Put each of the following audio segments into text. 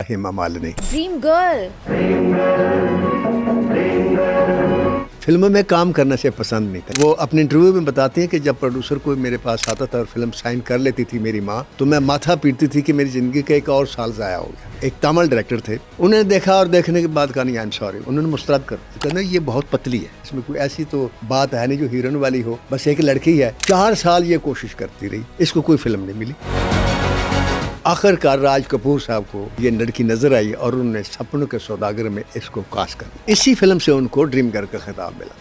Hema Malini. Dream girl. फिल्मों में काम करने से पसंद नहीं था। वो अपने इंटरव्यू में बताती हैं कि जब प्रोड्यूसर कोई मेरे पास आता था और फिल्म साइन कर लेती थी मेरी माँ, तो मैं माथा पीटती थी कि मेरी जिंदगी का एक और साल जाया हो गया। एक तमिल डायरेक्टर थे, उन्होंने देखा और देखने के बाद कहा नहीं आई एम सॉरी। उन्होंने मुस्कुरात कर कहना ये बहुत पतली है, इसमें कोई ऐसी तो बात है नहीं जो हीरोइन वाली हो, बस एक लड़की है। 4 साल ये कोशिश करती रही, इसको कोई फिल्म नहीं मिली। आखिरकार राज कपूर साहब को ये लड़की नजर आई और उन्होंने सपनों के सौदागर में इसको कास्ट कर दिया। इसी फिल्म से उनको ड्रीम गर्ल का खिताब मिला।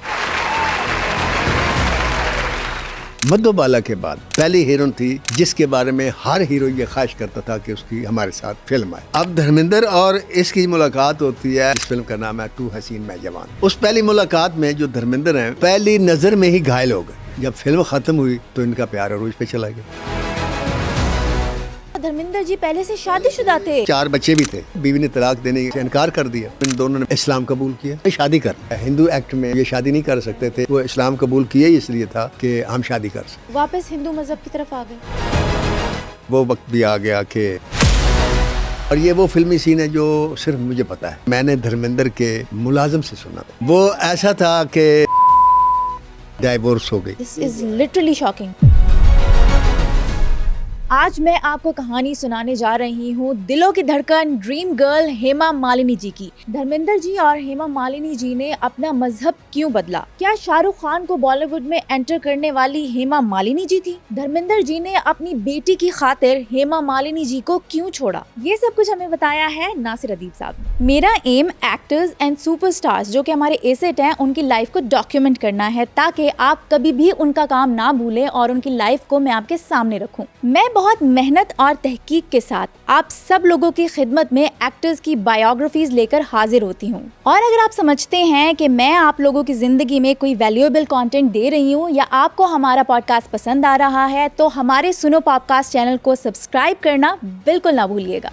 मधुबाला के बाद पहली हीरोइन थी जिसके बारे में हर हीरो ये ख्वाहिश करता था कि उसकी हमारे साथ फिल्म आए। अब धर्मेंद्र और इसकी मुलाकात होती है। इस फिल्म का नाम है तू हसीन मैं जवान। उस पहली मुलाकात में जो धर्मेंद्र हैं पहली नजर में ही घायल हो गए। जब फिल्म खत्म हुई तो इनका प्यार अरूज पे चला गया। धर्मेंद्र जी पहले से शादीशुदा थे। 4 बच्चे भी थे। बीवी ने तलाक देने से इनकार कर दिया। इन दोनों ने इस्लाम कबूल किया। शादी कर, हिंदू एक्ट में ये शादी नहीं कर सकते थे, वो इस्लाम कबूल किया इसलिए था कि हम शादी कर सकते। वापस हिंदू मजहब की तरफ आ गए। वो वक्त भी आ गया कि और ये वो फिल्मी सीन है जो सिर्फ मुझे पता है। मैंने धर्मेंद्र के मुलाजिम से सुना, वो ऐसा था कि डाइवोर्स हो गई। This is literally shocking. आज मैं आपको कहानी सुनाने जा रही हूँ दिलों की धड़कन ड्रीम गर्ल हेमा मालिनी जी की। धर्मेंद्र जी और हेमा मालिनी जी ने अपना मजहब क्यों बदला? क्या शाहरुख खान को बॉलीवुड में एंटर करने वाली हेमा मालिनी जी थी? धर्मेंद्र जी ने अपनी बेटी की खातिर हेमा मालिनी जी को क्यों छोड़ा? ये सब कुछ हमें बताया है नासिर अदीब साहब ने। मेरा एम एक्टर्स एंड सुपरस्टार्स जो कि हमारे एसेट हैं उनकी लाइफ को डॉक्यूमेंट करना है ताकि आप कभी भी उनका काम ना भूलें और उनकी लाइफ को मैं आपके सामने रखूं। मैं बहुत मेहनत और तहकीक के साथ आप सब लोगों की खिदमत में एक्टर्स की बायोग्राफीज लेकर हाजिर होती हूँ। और अगर आप समझते हैं कि मैं आप लोगों की जिंदगी में कोई वैल्यूएबल कंटेंट दे रही हूँ या आपको हमारा पॉडकास्ट पसंद आ रहा है तो हमारे सुनो पॉडकास्ट चैनल को सब्सक्राइब करना बिल्कुल ना भूलिएगा।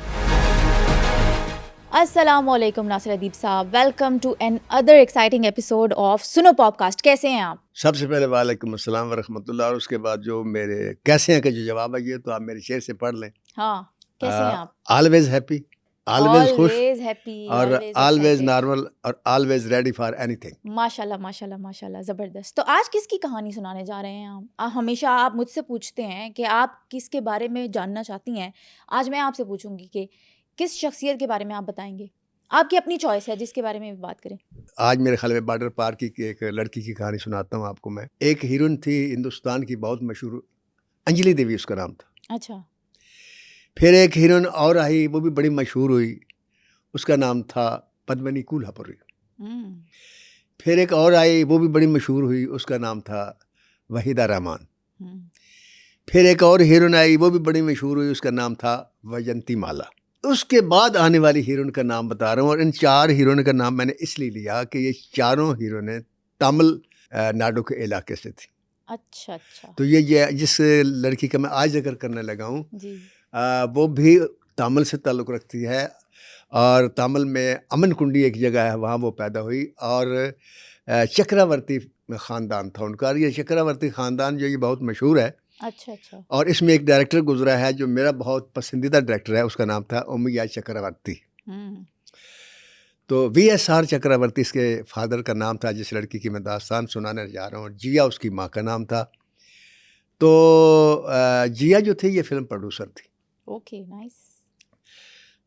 अस्सलाम वालेकुम नासिर अदीब साहब, welcome to another exciting episode of Suno podcast. कैसे हैं आप? सबसे पहले वालेकुम अस्सलाम व रहमतुल्लाह और उसके बाद जो मेरे कैसे हैं का जो जवाब है ये तो आप मेरे शेर से पढ़ लें। हाँ, कैसे हैं आप? ऑलवेज हैप्पी, ऑलवेज खुश हैप्पी और ऑलवेज नॉर्मल और ऑलवेज रेडी फॉर एनीथिंग। माशाल्लाह माशाल्लाह माशाल्लाह, ज़बरदस्त। तो आज किसकी कहानी सुनाने जा रहे हैं हम? हमेशा आप मुझसे पूछते हैं कि आप किसके बारे में जानना चाहती हैं। आज मैं आपसे पूछूंगी कि किस शख्सियत के बारे में आप बताएंगे? आपकी अपनी चॉइस है जिसके बारे में भी बात करें। आज मेरे ख्याल में बॉर्डर पार की एक लड़की की कहानी सुनाता हूँ आपको मैं। एक हीरोइन थी हिंदुस्तान की बहुत मशहूर, अंजलि देवी उसका नाम था। अच्छा। फिर एक हीरोइन और आई, वो भी बड़ी मशहूर हुई, उसका नाम था पद्मिनी कोल्हापुरी। फिर एक और आई, वो भी बड़ी मशहूर हुई, उसका नाम था वहीदा रहमान। फिर एक और हीरोइन आई, वो भी बड़ी मशहूर हुई, उसका नाम था वैजंती माला। उसके बाद आने वाली हीरोइन का नाम बता रहा हूँ और इन 4 हीरोइन का नाम मैंने इसलिए लिया कि ये चारों हीरोइनें तमिल नाडु के इलाके से थी। अच्छा अच्छा। तो ये जिस लड़की का मैं आज जिक्र करने लगा हूँ वो भी तमिल से ताल्लुक़ रखती है और तमिल में अमन कुंडी एक जगह है, वहाँ वो पैदा हुई और चक्रवर्ती ख़ानदान था उनका। और ये चक्रवर्ती ख़ानदान जो ये बहुत मशहूर है। अच्छा अच्छा। और इसमें एक डायरेक्टर गुजरा है जो मेरा बहुत पसंदीदा डायरेक्टर है, उसका नाम था ओमिया चक्रवर्ती। तो VSR चक्रवर्ती इसके फादर का नाम था, जिस लड़की की मैं दास्तान सुनाने जा रहा हूँ। जिया उसकी माँ का नाम था। तो जिया जो थी ये फिल्म प्रोड्यूसर थी। Okay, nice.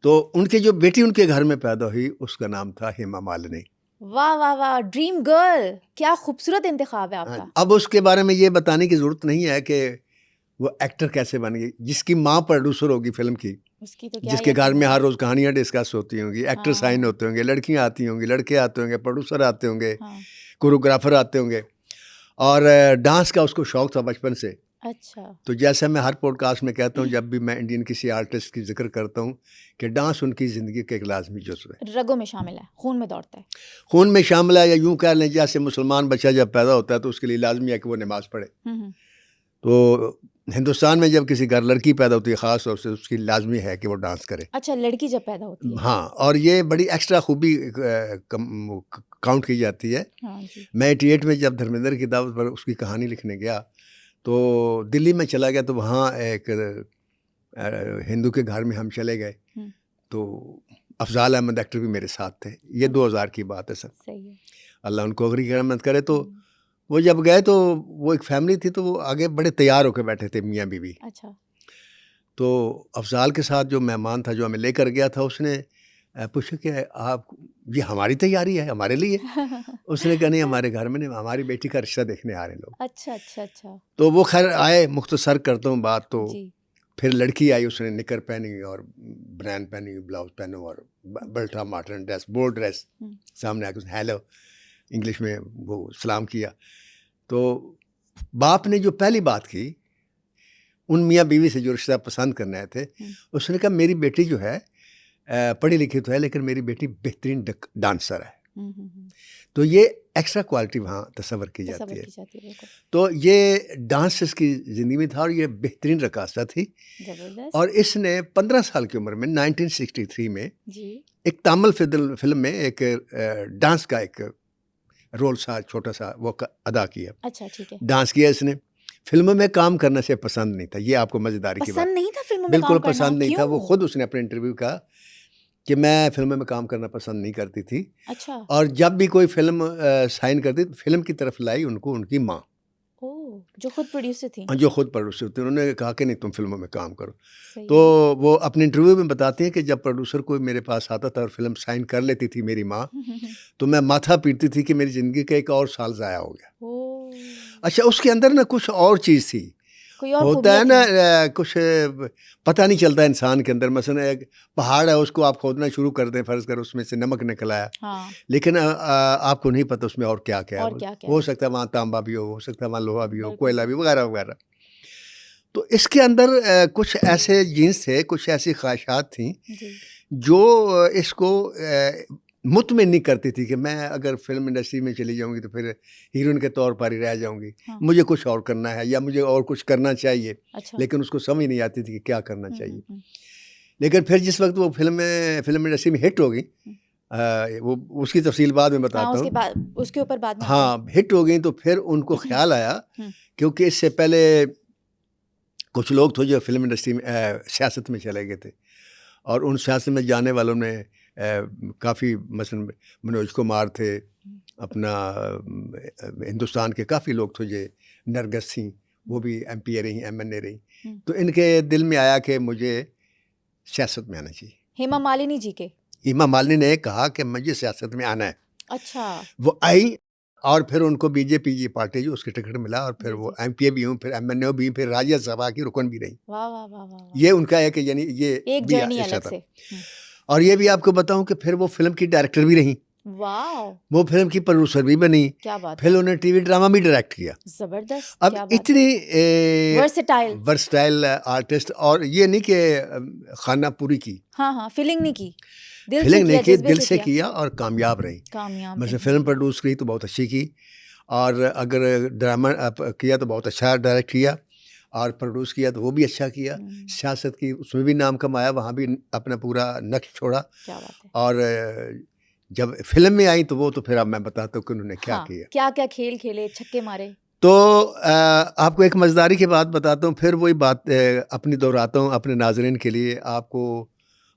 तो उनकी जो बेटी उनके घर में पैदा हुई उसका नाम था हेमा मालिनी। वाह वाह वाह, ड्रीम गर्ल, क्या खूबसूरत इंतखाब है आपका। अब उसके बारे में ये बताने की ज़रूरत नहीं है कि वो एक्टर कैसे बन गई। जिसकी माँ प्रोड्यूसर होगी फिल्म की, उसकी तो क्या जिसके ही घर में है। हर रोज़ कहानियाँ डिस्कस होती होंगी, एक्टर साइन होते होंगे, लड़कियाँ आती होंगी, लड़के आते होंगे, प्रोड्यूसर आते होंगे, कोरियोग्राफर आते होंगे और डांस का उसको शौक था बचपन से। अच्छा। तो जैसे मैं हर पॉडकास्ट में कहता हूँ, जब भी मैं इंडियन किसी आर्टिस्ट की जिक्र करता हूँ कि डांस उनकी ज़िंदगी का एक लाजमी जुज़्व है, रगों में शामिल है, खून में दौड़ता है। खून में शामिल है, या यूँ कह लें जैसे मुसलमान बच्चा जब पैदा होता है तो उसके लिए लाजमी है कि वो नमाज़ पढ़े। तो हिंदुस्तान में जब किसी घर लड़की पैदा होती है ख़ास तौर से उसकी लाजमी है कि वो डांस करे। अच्छा, लड़की जब पैदा होती है। हाँ, और ये बड़ी एक्स्ट्रा खूबी काउंट की जाती है। हाँ जी। मैं 88 में जब धर्मेंद्र की दावत पर उसकी कहानी लिखने गया तो दिल्ली में चला गया, तो वहाँ एक हिंदू के घर में हम चले गए। तो अफजाल अहमद एक्टर भी मेरे साथ थे। ये 2000 की बात है सर, सही है। अल्लाह उनको अगरी रहमत करे। तो हम्म, वो जब गए तो वो एक फैमिली थी, तो वो आगे बड़े तैयार होकर बैठे थे मियाँ बीवी। अच्छा। तो अफजाल के साथ जो मेहमान था जो हमें लेकर गया था, उसने पूछा कि आप, ये हमारी तैयारी है हमारे लिए? उसने कहा नहीं, हमारे घर में नहीं, हमारी बेटी का रिश्ता देखने आ रहे हैं लोग। अच्छा अच्छा अच्छा। तो वो खैर आए, मुख्तसर करता हूँ बात। तो जी। फिर लड़की आई, उसने निकर पहनी और ब्रांड पहनी, ब्लाउज पहनो और बल्टा मॉडर्न ड्रेस, बोल्ड ड्रेस। हम्म, सामने आकर उसने हेलो इंग्लिश में वो सलाम किया। तो बाप ने जो पहली बात की उन मियाँ बीवी से जो रिश्ता पसंद करने आए थे, उसने कहा मेरी बेटी जो है पढ़ी लिखी तो है, लेकिन मेरी बेटी बेहतरीन डांसर है। तो ये एक्स्ट्रा क्वालिटी वहाँ तस्वर की जाती है। बिल्कुल। तो ये डांस इसकी ज़िंदगी में था और ये बेहतरीन रकासा थी। जबरदस्त। और इसने 15 साल की उम्र में 1963 में जी। एक तामिल फिल्म में एक डांस का एक रोल सा छोटा सा वो अदा किया। अच्छा ठीक है। डांस किया इसने। फिल्म में काम करना से पसंद नहीं था, ये आपको मज़ेदारी की बात। पसंद नहीं था फिल्मों में बिल्कुल काम करना? पसंद नहीं था। वो क्यों? खुद उसने अपने इंटरव्यू कहा कि मैं फिल्म में काम करना पसंद नहीं करती थी, अच्छा। और जब भी कोई फिल्म साइन करती तो फिल्म की तरफ लाई उनको उनकी माँ, ओह, जो खुद प्रोड्यूसर थी। जो खुद प्रोड्यूसर थे। उन्होंने कहा कि नहीं, तुम फिल्मों में काम करो। सही तो है। वो अपने इंटरव्यू में बताती हैं कि जब प्रोड्यूसर कोई मेरे पास आता था और फिल्म साइन कर लेती थी मेरी माँ, तो मैं माथा पीटती थी कि मेरी ज़िंदगी का एक और साल ज़ाया हो गया। ओह, अच्छा, उसके अंदर ना कुछ और चीज़ थी। कोई और होता है खूबियाँ ना थी? कुछ पता नहीं चलता इंसान के अंदर। मसलन एक पहाड़ है, उसको आप खोदना शुरू कर दें, फ़र्ज़ कर उसमें से नमक निकल आया, हाँ। लेकिन आपको नहीं पता उसमें और क्या-क्या है। और क्या-क्या हो है? सकता है वहाँ तांबा भी हो सकता है वहाँ लोहा भी हो, बिल्कुल, कोयला भी, बिल्कुल। वगैरह-वगैरह। तो इसके अंदर कुछ ऐसे जीन्स थे, कुछ ऐसी ख्वाहिशात थीं जी। जो इसको मुतमिन नहीं करती थी कि मैं अगर फ़िल्म इंडस्ट्री में चली जाऊँगी तो फिर हीरोइन के तौर पर ही रह जाऊँगी। हाँ। मुझे कुछ और करना है या मुझे और कुछ करना चाहिए, अच्छा। लेकिन उसको समझ नहीं आती थी कि क्या करना हुँ, चाहिए। हुँ, हुँ, लेकिन फिर जिस वक़्त वो फ़िल्म इंडस्ट्री में हिट हो गई, हुँ। वो उसकी तफ़सील बाद में हाँ, बताता हूँ। उसके ऊपर बाद में आते हैं। हाँ, हिट हो गई तो फिर उनको ख़्याल आया, हुँ, क्योंकि इससे पहले कुछ लोग थे जो फ़िल्म इंडस्ट्री में सियासत में चले गए थे, और उन सियासत में जाने वालों में काफ़ी मसलन मनोज कुमार थे, अपना हिंदुस्तान के काफ़ी लोग थे, जो नरगिस थी, वो भी एमपीए रही, एमएनए रही। हुँ। तो इनके दिल में आया कि मुझे सियासत में आना चाहिए। हेमा मालिनी जी के? हेमा मालिनी ने कहा कि मुझे सियासत में आना है। अच्छा। वो आई और फिर उनको बीजेपी की पार्टी जो उसके टिकट मिला, और फिर जी, वो जी। एमपीए भी हुई, फिर एमएनए भी, फिर राज्यसभा की रुकन भी रही। वाह, वाह, वाह, वाह, वाह! ये उनका है कि यानी ये एक भी जर्नी हिस्सा अलग था। से। हुँ। और ये भी आपको बताऊं कि फिर वो फिल्म की डायरेक्टर भी रही, वॉव! वो फिल्म की प्रोड्यूसर भी बनी, क्या बात फिर है! उन्होंने टीवी ड्रामा भी डायरेक्ट किया। ज़बरदस्त, अब क्या बात है! इतनी वर्सेटाइल। वर्सटाइल आर्टिस्ट, और ये नहीं कि खाना पूरी की, हाँ, हाँ, फीलिंग नहीं की। दिल से फीलिंग नहीं किया, की, जज़्बे दिल से से किया। किया और कामयाब रही। कामयाब मतलब रही। फिल्म प्रोड्यूस की तो बहुत अच्छी की, और अगर ड्रामा किया तो बहुत अच्छा डायरेक्ट किया, और प्रोड्यूस किया तो वो भी अच्छा किया। हुँ, सियासत की उसमें भी नाम कमाया, वहाँ भी अपना पूरा नक्श छोड़ा। क्या बात है! और जब फिल्म में आई तो वो तो फिर अब मैं बताता हूँ कि उन्होंने क्या हाँ, किया। क्या-क्या खेल खेले, छक्के मारे? तो आपको एक मज़ेदारी की बात बताता हूँ, फिर वही बात अपनी दोहराता हूँ अपने नाज़रीन के लिए। आपको,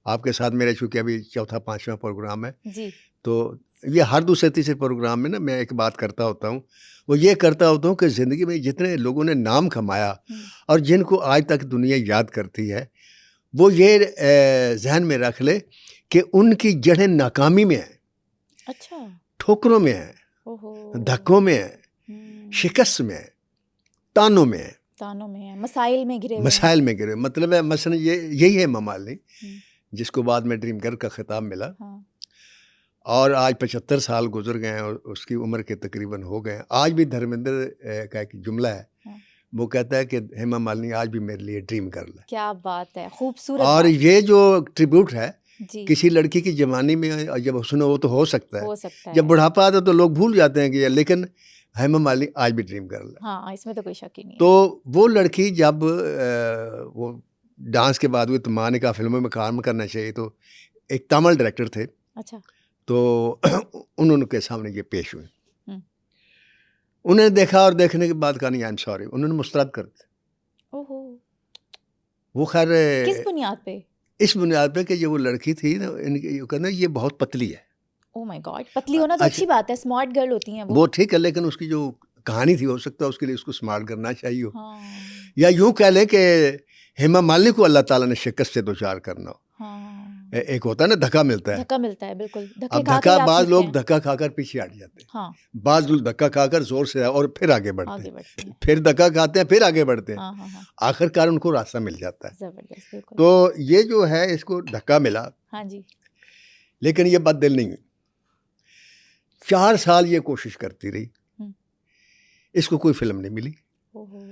आपके साथ मेरा चूँकि अभी चौथा पाँचवां प्रोग्राम है, जी। तो ये हर दूसरे तीसरे प्रोग्राम में ना मैं एक बात करता होता हूँ। वो ये करता होता हूँ कि ज़िंदगी में जितने लोगों ने नाम कमाया हुँ, और जिनको आज तक दुनिया याद करती है, वो ये ज़हन में रख ले कि उनकी जड़ें नाकामी में हैं, अच्छा। ठोकरों में हैं, ओहो! धक्कों में हैं, हुँ, शिकस्त में हैं, तानों में हैं, तानों में है, मसाइल में घिरे हुए हैं। मसाइल में गिरे। मतलब है मसलन ये यही है हेमा मालिनी, हुँ, जिसको बाद में ड्रीम गर्ल का खिताब मिला, हाँ, और आज 75 साल गुजर गए हैं और उसकी उम्र के तकरीबन हो गए हैं। आज भी धर्मेंद्र का एक जुमला है, हाँ। वो कहता है कि हेमा मालिनी आज भी मेरे लिए ड्रीम गर्ल है। क्या बात है! खूबसूरत और बात। ये जो ट्रिब्यूट है जी, किसी लड़की की जवानी में, और जब हुस्न हो तो हो सकता है, हो सकता जब है। बुढ़ापा आता है तो लोग भूल जाते हैं कि लेकिन हेमा मालिनी आज भी ड्रीम गर्ल है। हाँ, इसमें तो कोई शक ही नहीं तो है। वो लड़की जब वो डांस के बाद हुई तो माँ ने कहा फिल्मों में काम करना चाहिए, तो एक तमिल डायरेक्टर थे, अच्छा। तो उन्होंने के सामने ये पेश हुई। हुँ। उन्होंने देखा और देखने के बाद कहा नहीं, आई एम सॉरी, उन्होंने मुस्तरद कर दिया। ओहो! वो खैर किस बुनियाद पे? इस बुनियाद पे कि ये वो लड़की थी ना, इनके ये कहना ये बहुत पतली है। ओह माय गॉड, पतली होना तो अच्छा, अच्छी बात है, स्मार्ट गर्ल होती हैं वो। वो ठीक है, लेकिन उसकी जो कहानी थी हो सकता है उसके लिए उसको स्मार्ट करना चाहिए हो, हाँ या यूं कह लें कि हेमा मालिनी को अल्लाह ताला ने शिकस्त से दो चार करना हो। हाँ, एक होता है ना धक्का मिलता है। धक्का मिलता है, बिल्कुल धक्के अब खा के धक्का, ही आप बाद सीखते लोग हैं। धक्का खाकर पीछे हट जाते हैं, हाँ, बाद लोग धक्का खाकर जोर से और फिर आगे बढ़ते आगे हैं, बढ़ते हैं। फिर धक्का खाते हैं, फिर आगे बढ़ते हैं, हाँ हाँ हाँ, आखिरकार उनको रास्ता मिल जाता है। जबरदस्त, बिल्कुल। तो ये जो है इसको धक्का मिला, हाँ जी। लेकिन ये बददिल नहीं हुई। 4 साल ये कोशिश करती रही, हम्म। इसको कोई फिल्म नहीं मिली, ओहो।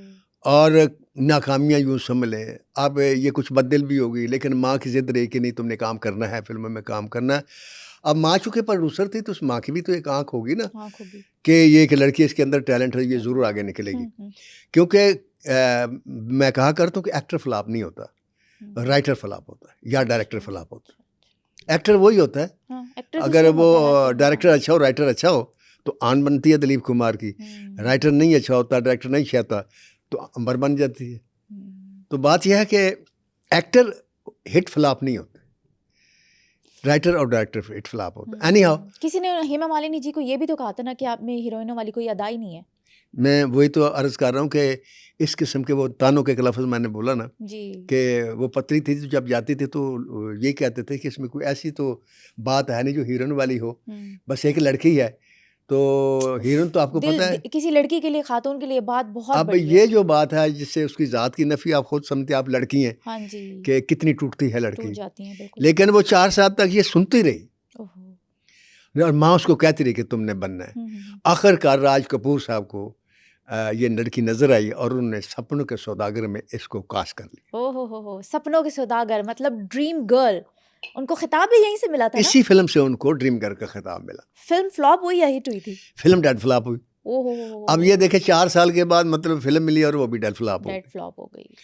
और नाकामियां यूं समझ लें। अब ये कुछ बददिल भी होगी, लेकिन माँ की जिद रही कि नहीं तुमने काम करना है, फिल्म में काम करना है। अब माँ चूंकि प्रोड्यूसर थी तो उस माँ की भी तो एक आंख होगी ना आँख होगी। कि ये एक लड़की, इसके अंदर टैलेंट है, ये ज़रूर आगे निकलेगी। क्योंकि मैं कहा करता हूँ कि एक्टर फ्लॉप नहीं होता, राइटर फ्लॉप होता है या डायरेक्टर फ्लॉप होता है। एक्टर वही होता है, हाँ, एक्टर अगर सेम वो होता है, actor डायरेक्टर अच्छा हो, राइटर अच्छा हो तो आन बनती है दिलीप कुमार की। राइटर नहीं अच्छा होता, डायरेक्टर नहीं चाहता तो अंबर बन जाती है। तो बात यह है कि एक्टर हिट फ्लॉप नहीं होते, राइटर और डायरेक्टर हिट फ्लॉप होता है। एनी हाउ, किसी ने हेमा मालिनी जी को ये भी तो कहा था ना कि आप में हीरोइनों वाली कोई अदा ही नहीं है। मैं वही तो अर्ज कर रहा हूँ कि इस किस्म के वो तानों के लफ्ज़ मैंने बोला ना जी। कि वो पतली थी, तो जब जाती थी तो ये कहते थे कि इसमें कोई ऐसी तो बात है नहीं जो हीरोइन वाली हो, बस एक लड़की है। तो हीरोइन तो आपको पता है, किसी लड़की के लिए, खातून के लिए बात बहुत अब बड़ी ये है। जो बात है जिससे उसकी ज़ात की नफ़ी आप खुद समझते, आप लड़की हैं हाँ जी, कि कितनी टूटती है टूट लड़की, जाती हैं, बिल्कुल। लेकिन वो 4 साल तक ये सुनती रही ओहो। और माँ उसको कहती रही कि तुमने बनना है। आखिरकार राज कपूर साहब को ये लड़की नजर आई और उन्होंने सपनों के सौदागर में इसको कास्ट कर लिया। हो, सपनों के सौदागर मतलब ड्रीम गर्ल, उनको खिताब भी यहीं से मिला था ना? इसी फिल्म से उनको ड्रीम गर्ल का खिताब मिला। फिल्म फ्लॉप हुई या हिट हुई थी? फिल्म डेड फ्लॉप हुई। ओहो। अब ये देखे 4 साल के बाद मतलब फिल्म मिली और वो भी डेड फ्लॉप हो गई। डेड फ्लॉप हो गई।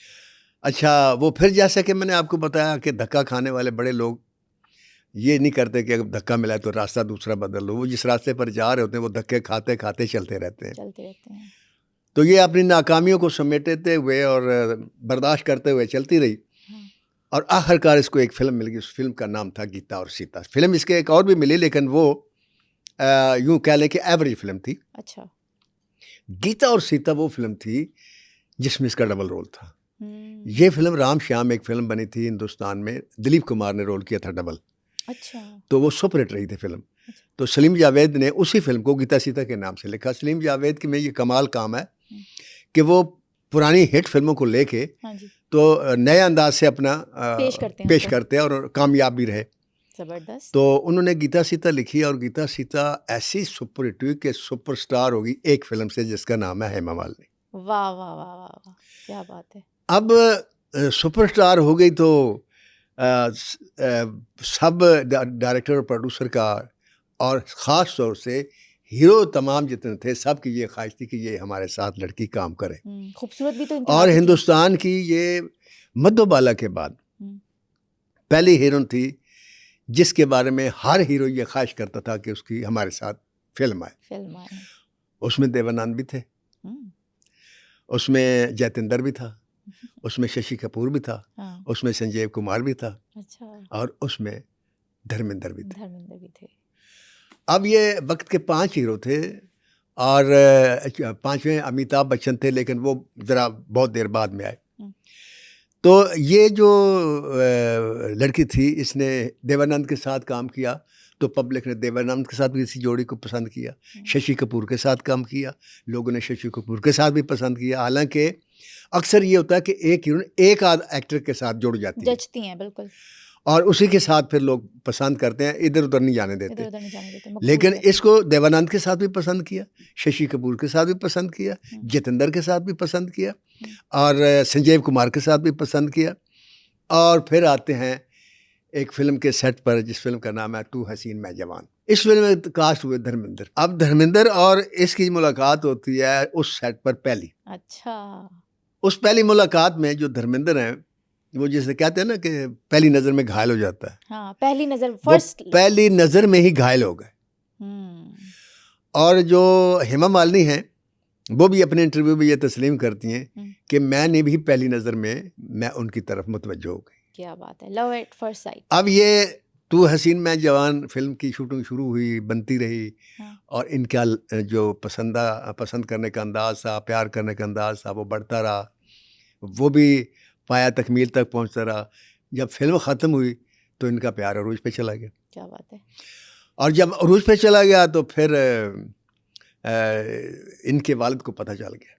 अच्छा, वो फिर जैसे कि मैंने आपको बताया कि धक्का खाने वाले बड़े लोग ये नहीं करते कि अगर धक्का मिला तो रास्ता दूसरा बदल लो। वो जिस रास्ते पर जा रहे होते हैं वो धक्के खाते खाते चलते रहते हैं। तो ये अपनी नाकामियों को समेटते हुए और बर्दाश्त करते हुए चलती रही। और आखिरकार इसको एक फ़िल्म मिल गई। उस फिल्म का नाम था गीता और सीता। फिल्म इसके एक और भी मिली, लेकिन वो यूँ कह लें कि एवरेज फिल्म थी। अच्छा। गीता और सीता वो फिल्म थी जिसमें इसका डबल रोल था। ये फिल्म राम श्याम एक फिल्म बनी थी हिंदुस्तान में, दिलीप कुमार ने रोल किया था डबल। अच्छा। तो वो सुपर हिट रही थी फिल्म। तो सलीम जावेद ने उसी फिल्म को गीता सीता के नाम से लिखा। सलीम जावेद की में ये कमाल काम है कि वो पुरानी हिट फिल्मों को लेके तो नए अंदाज से अपना पेश करते हैं और कामयाब भी रहे। जबरदस्त। तो उन्होंने गीता सीता लिखी और गीता सीता ऐसी सुपर हिट हुई कि सुपरस्टार होगी एक फिल्म से जिसका नाम है हेमा मालिनी। वाह वाह वाह वाह वाह, क्या बात है। अब सुपरस्टार हो गई तो सब डायरेक्टर और प्रोड्यूसर का और ख़ास तौर से हीरो तमाम जितने थे सबकी ये ख्वाहिश थी कि ये हमारे साथ लड़की काम करे। खूबसूरत भी तो और हिंदुस्तान की ये मधुबाला के बाद पहली हीरोइन थी जिसके बारे में हर हीरो ये ख्वाहिश करता था कि उसकी हमारे साथ फिल्म आए। उसमें देवानंद भी थे, उसमें जयतिंदर भी था, उसमें शशि कपूर भी था, उसमें संजीव कुमार भी था। अच्छा। और उसमें धर्मेंद्र भी थे। अब ये वक्त के 5 हीरो थे और 5वें अमिताभ बच्चन थे, लेकिन वो ज़रा बहुत देर बाद में आए। तो ये जो लड़की थी इसने देवानंद के साथ काम किया तो पब्लिक ने देवानंद के साथ भी इसी जोड़ी को पसंद किया। शशि कपूर के साथ काम किया, लोगों ने शशि कपूर के साथ भी पसंद किया। हालांकि अक्सर ये होता है कि एक हीरोइन एक आध एक्टर के साथ जुड़ जाती है, जचती हैं बिल्कुल, और उसी के साथ फिर लोग पसंद करते हैं, इधर उधर नहीं जाने देते। लेकिन इसको देवानंद के साथ भी पसंद किया, शशि कपूर के साथ भी पसंद किया, जतिंदर के साथ भी पसंद किया और संजीव कुमार के साथ भी पसंद किया। और फिर आते हैं एक फिल्म के सेट पर जिस फिल्म का नाम है तू हसीन मैं जवान। इस फिल्म में कास्ट हुए धर्मेंद्र। अब धर्मेंद्र और इसकी मुलाकात होती है उस सेट पर पहली। अच्छा। उस पहली मुलाकात में जो धर्मेंद्र हैं वो जिसे कहते हैं ना कि पहली नज़र में घायल हो जाता है। हाँ, पहली नज़र, फर्स्ट, पहली नज़र में ही घायल हो गए। और जो हेमा मालिनी हैं वो भी अपने इंटरव्यू में ये तस्लीम करती हैं कि मैंने भी पहली नज़र में मैं उनकी तरफ मुतवज्जो हो गई। क्या बात है, लव एट फर्स्ट साइट। अब ये तू हसीन मैं जवान फिल्म की शूटिंग शुरू हुई, बनती रही, हाँ। और इनका जो पसंद करने का अंदाज था, प्यार करने का अंदाज था, वो बढ़ता रहा, वो भी पाया तकमील तक पहुंचता रहा। जब फिल्म ख़त्म हुई तो इनका प्यार अरूज पे चला गया, क्या बात है। और जब अरूज पे चला गया तो फिर इनके वालिद को पता चल गया,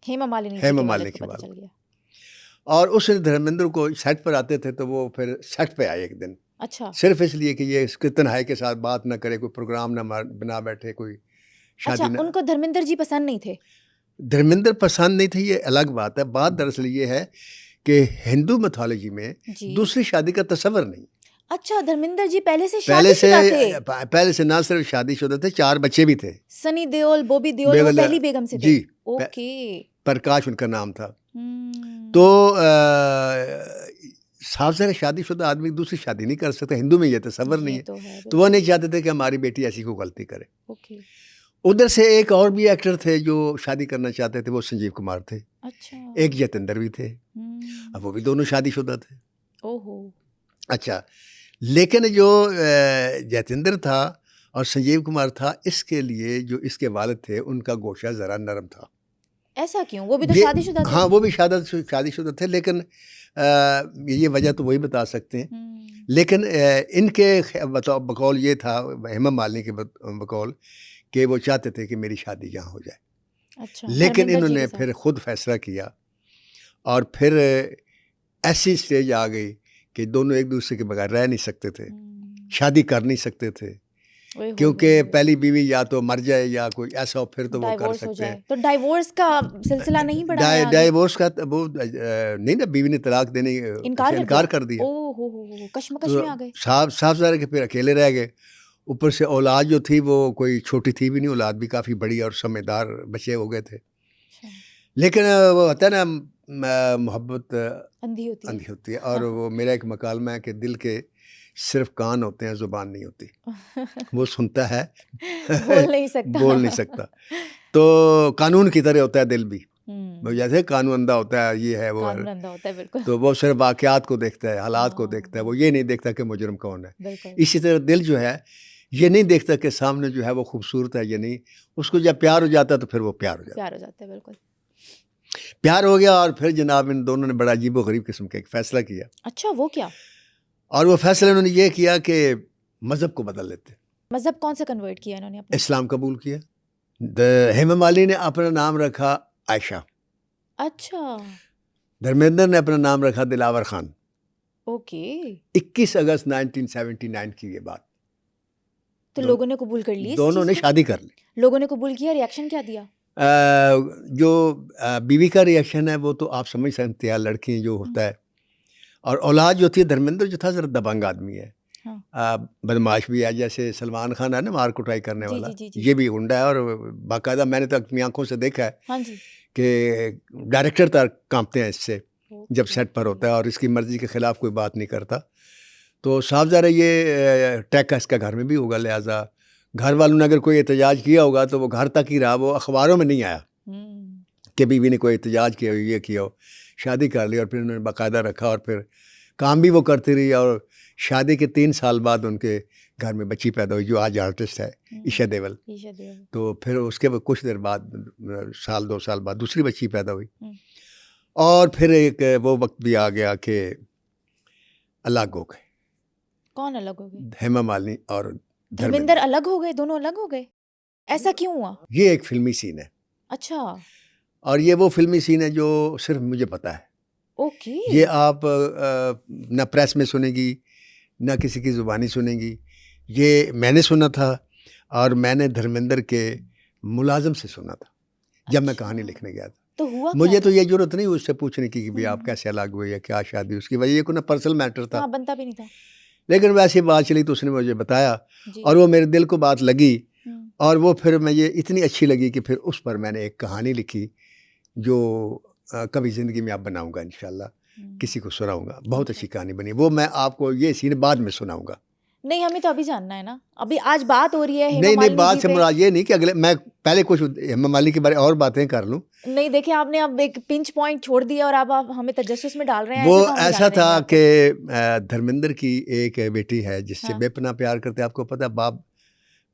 हेमा मालिनी जी हेमा के मालिनी वालिद के को पता वालिद चल गया। और उस धर्मेंद्र को सेट पर आते थे तो वो फिर सेट पे आए एक दिन, अच्छा। सिर्फ इसलिए कि ये इसके तन्हाई के साथ बात ना करे, कोई प्रोग्राम ना बना बैठे, कोई शादी अच्छा, ना। उनको धर्मेंद्र जी पसंद नहीं थे? धर्मेंद्र पसंद नहीं थे, ये अलग बात है। बात दरअसल ये है कि हिंदू मैथोलॉजी में जी। दूसरी शादी का तस्वर नहीं। अच्छा, धर्मेंद्र जी पहले से पहले से शादीशुदा थे? पहले से ना सिर्फ शादीशुदा थे, 4 बच्चे भी थे। सनी देओल, बॉबी देओल, वो बेगल पहली बेगम से थे? जी, ओके। प्रकाश उनका नाम था। हम्म। तो साफ ज़ाहिर शादीशुदा आदमी दूसरी शादी नहीं कर सकता, हिंदू में ये तस्वर नहीं ये है। तो है, तो वो नहीं चाहते थे कि हमारी बेटी ऐसी कोई गलती करे। ओके। उधर से एक और भी एक्टर थे जो शादी करना चाहते थे, वो संजीव कुमार थे। अच्छा। एक जतेंद्र भी थे, अब वो भी दोनों शादीशुदा थे। ओहो। अच्छा, लेकिन जो जतेंद्र था और संजीव कुमार था, इसके लिए जो इसके वालिद थे उनका गोशा ज़रा नरम था। ऐसा क्यों? वो भी तो ये शादीशुदा थे। हाँ, वो भी शादीशुदा थे, लेकिन ये वजह तो वही बता सकते हैं। लेकिन इनके बकौल ये था, हेमा मालिनी के बकौल, कि वो चाहते थे कि मेरी शादी यहाँ हो जाए। अच्छा, लेकिन धर्मेंद्र जी इन्होंने के साथ। फिर खुद फैसला किया, और फिर ऐसी स्टेज आ गई कि दोनों एक दूसरे के बगैर रह नहीं सकते थे, शादी कर नहीं सकते थे, ओए क्योंकि होए। पहली बीवी या तो मर जाए या कोई ऐसा हो, फिर तो वो कर डाइवोर्स हो सकते जाए हैं। तो डाइवोर्स का सिलसिला नहीं बढ़ा है आगे? डाइवोर्स का वो नहीं ना, बीवी ने तलाक देने इनकार कर दिया। ओ हो, कश्मकश तो में आ गए। साफ ज़ाहिर है कि फिर अकेले रह गए। ऊपर से औलाद जो थी वो कोई छोटी थी भी नहीं, औलाद भी काफ़ी बड़ी और समझदार बच्चे हो गए थे। अच्छा। लेकिन वो होता है ना, मोहब्बत अंधी होती है। अंधी होती है, और वो मेरा एक मकालमा है कि दिल के सिर्फ कान होते हैं, ज़ुबान नहीं होती। वो सुनता है बोल नहीं सकता। बोल नहीं सकता। तो कानून की तरह होता है दिल भी, वो हम्म, जैसे कानून अंधा होता है, ये है वो कानून है। अंधा होता है, बिल्कुल। तो वो सिर्फ वाक़यात को देखता है, हालात को देखता है, वो हाँ, ये नहीं देखता कि मुजरिम कौन है। बिल्कुल। इसी तरह दिल जो है ये नहीं देखता कि सामने जो है वो खूबसूरत है या नहीं। उसको जब प्यार हो जाता है तो फिर वो प्यार हो जाता है। प्यार हो जाता है, बिल्कुल। प्यार हो गया, और फिर जनाब इन दोनों ने बड़ा अजीब गरीब किस्म का एक फ़ैसला किया, अच्छा, वो क्या? और वो फैसला इन्होंने ये किया कि मज़हब को बदल लेते। मजहब कौन सा कन्वर्ट किया इन्होंने अपना? इस्लाम कबूल किया। हेमा मालिनी ने अपना नाम रखा आयशा, अच्छा, धर्मेंद्र ने अपना नाम रखा दिलावर खान। ओके। 21 अगस्त 1979 की ये बात। तो दो- लोगों ने कबूल कर ली इस दोनों चीज़ ने को? शादी कर ली। लोगों ने कबूल किया, रिएक्शन क्या दिया? जो बीवी का रिएक्शन है वो तो आप समझ सकते हैं, लड़की जो होता है, और औलाद जो थी, धर्मेंद्र जो था ज़रा दबंग आदमी है, हाँ। बदमाश भी है, जैसे सलमान खान है ना, मार कुटाई करने जी, वाला, जी, जी, जी। ये भी गुंडा है, और बाकायदा मैंने तो अपनी आंखों से देखा है हाँ जी। कि डायरेक्टर तक कांपते हैं इससे जब ओके। सेट पर होता है, और इसकी मर्ज़ी के ख़िलाफ़ कोई बात नहीं करता। तो साफ ज़ाहिर है ये टैक इसका घर में भी होगा, लिहाजा घर वालों ने अगर कोई एहतजाज किया होगा तो वो घर तक ही रहा, वो अखबारों में नहीं आया कि बीवी ने कोई एहतजाज किया हो, ये किया हो। शादी कर ली और फिर उन्होंने बाकायदा रखा, और फिर काम भी वो करती रही, और शादी के 3 साल बाद उनके घर में बच्ची पैदा हुई, जो आज आर्टिस्ट है, ईशा देवल। ईशा देओल। तो फिर उसके कुछ देर बाद, साल 2 साल बाद दूसरी बच्ची पैदा हुई, और फिर एक वो वक्त भी आ गया कि अलग हो गए। कौन अलग हो गए? हेमा मालिनी और धर्मेंद्र अलग हो गए, दोनों अलग हो गए? ऐसा क्यों हुआ? ये एक फिल्मी सीन है, अच्छा, और ये वो फिल्मी सीन है जो सिर्फ मुझे पता है। ओके। ये आप ना प्रेस में सुनेंगी, ना किसी की ज़ुबानी सुनेंगी। ये मैंने सुना था, और मैंने धर्मेंद्र के मुलाजिम से सुना था जब मैं कहानी लिखने गया था। तो हुआ मुझे क्या? तो ये ज़रूरत नहीं उससे पूछने की कि भाई आप कैसे अलग हुए या क्या शादी, उसकी वजह ये कोई ना पर्सनल मैटर था। हाँ, बनता भी नहीं था। लेकिन वैसी बात चली तो उसने मुझे बताया, जी। और वो मेरे दिल को बात लगी, हम्म, और वो फिर मैं ये इतनी अच्छी लगी कि फिर उस पर मैंने एक कहानी लिखी जो कभी ज़िंदगी में आप बनाऊंगा इंशाल्लाह, किसी को सुनाऊंगा। बहुत अच्छी कहानी बनी, वो मैं आपको ये सीन बाद में सुनाऊंगा। नहीं, हमें तो अभी जानना है ना, अभी आज बात हो रही है हेमा नहीं मालिनी बात जी से पे। मुराद ये नहीं कि अगले मैं पहले कुछ हेमा मालिनी के बारे और बातें कर लूं। नहीं देखिए, आपने अब एक पिंच पॉइंट छोड़ दिया और अब आप हमें तजस्सुस में डाल रहे हैं। वो ऐसे तो हम नहीं ऐसा जाने देंगे था आपको। कि धर्मेंद्र की एक बेटी है जिससे हाँ। बेपनाह प्यार करते हैं। आपको पता है, बाप